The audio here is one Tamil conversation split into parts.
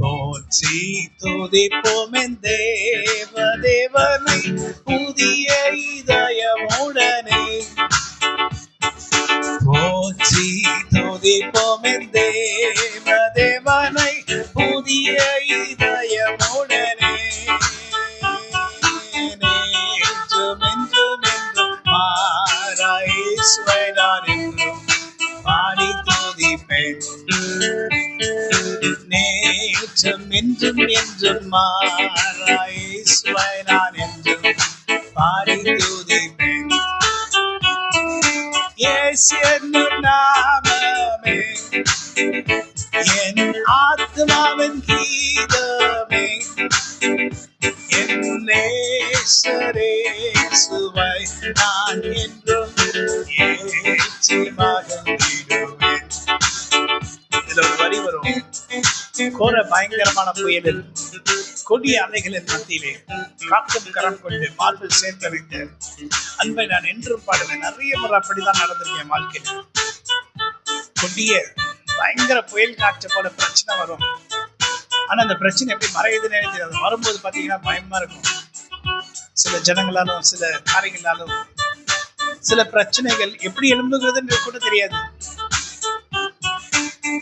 போற்றி துதிப்போம் என் தேவனை புதிய இதயமுடனே. போற்றி துதிப்போம் என் தேவனை புதிய இதயமுடனே. நேற்றும் என்றும் என்றும் மாறா இயேசுவை நான் என்றும் பாடி துதிப்பேன். நேற்றும் என்றும் என்றும் மாறா இயேசுவை நான் என்றும் பாடி துதிப்பேன். இயேசு என்னும் நாமமே என் ஆத்மாவின் கீதமே. என் நேசரேசுவை நான் என்றும் ஏற்றி மகிழ்ந்திடுவேன். இதுல ஒரு வரி வரும். கோர பயங்கரமான புயலில் கொடிய அலைகளின் மத்தியிலே காக்கும் கரம் கொண்டு மார்பில் சேர்த்து வைத்த அன்பை நான் என்றும் பாடுவேன். நிறைய முறை அப்படிதான் நடந்திருக்கேன் வாழ்க்கையில. கொடிய பயங்கர புயல் காற்று போல பிரச்சனை வரும். ஆனா அந்த பிரச்சனை எப்படி மறையுதுன்னு தெரியாது. வரும்போது பாத்தீங்கன்னா பயமா இருக்கும். சில ஜனங்களாலும் சில காரியங்களாலும் சில பிரச்சனைகள் எப்படி எழும்புகிறதுன்னு கூட தெரியாது.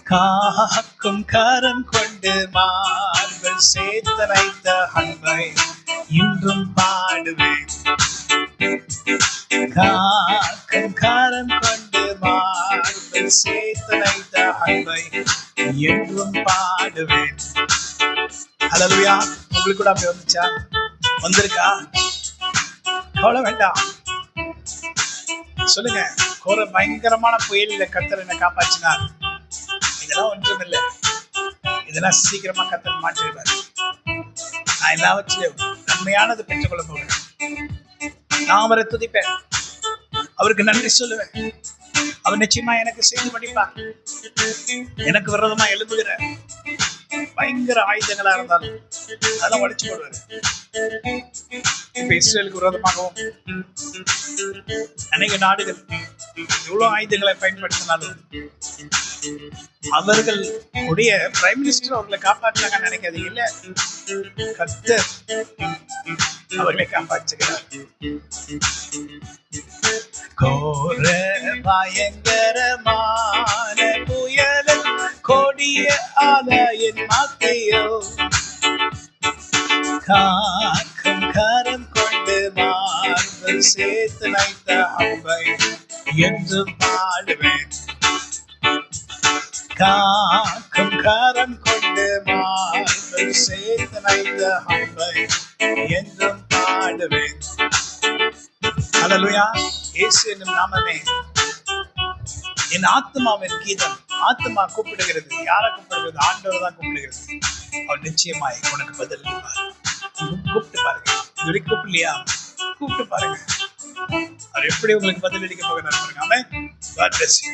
காக்கும் கரம் கொண்டு மார்பில் சேர்த்து வைத்த அன்பை இன்றும் பாடுவேன். காக்கும் கரம் கொண்டு மார்பில் சேர்த்து வைத்த அன்பை என்றும் பாடுவேன். ஹல்லேலூயா. உங்களுக்கு கூட அப்படி வந்துச்சா? வந்திருக்கா? கவலை வேண்டாம், சொல்லுங்க. கோர பயங்கரமான புயலில கர்த்தர் என்னை காப்பாற்றினார். இதெல்லாம் ஒன்றும் இல்லை. இதெல்லாம் சீக்கிரமா கர்த்தர் மாற்றிடுவார். நான் எல்லாவற்றிலும் நன்மையானது பெற்றுக்கொள்ள போகிறேன். நான் அவரை துதிப்பேன், அவருக்கு நன்றி சொல்லுவேன். அவர் நிச்சயமா எனக்கு செய்து படிப்பார். எனக்கு விரோதமா எழுப்புகிற பயங்கர ஆயுதங்களா இருந்தாலும் அதெல்லாம் உடைச்சு போடுவாரு. இப்ப இஸ்ரேலுக்கு விரோதமாகவும் அநேக நாடுகள் எவ்வளவு ஆயுதங்களை பயன்படுத்தினாலும் அவர்கள் உடைய பிரைம் மினிஸ்டர் அவர்களை காப்பாற்றாங்க நினைக்காதீங்க. இல்ல, கர்த்தர் அவர்களை காப்பாற்றுகிறார். கோர பயங்கரமான புயலில் கொடிய அலையின் மத்தியோ காக்கும் கரம் கொண்டு மார்பில் சேர்த்து வைத்த அன்பை என்றும் பாடுவேன். காக்கும் கரம் கொண்டு மார்பில் சேர்த்து வைத்த அன்பை என்றும் பாடுவேன். ஹல்லேலூயா. இயேசு என்னும் நாமமே என் ஆத்மாவின் கீதம். ஆத்மா கூப்பிடுகிறது. யாரை கூப்பிடுகிறது? ஆண்டவர் தான் கூப்பிடுகிறது. அவர் நிச்சயமாய் உனக்கு பதில் அளிப்பார். கூப்பிட்டு பாருங்க. இதுவரைக்கும் கூப்பிடலையா? கூப்பிட்டு பாருங்க. அவர் எப்படி உங்களுக்கு பதில் அளிக்க போகிறார் பாருங்க. ஆமென். God bless you.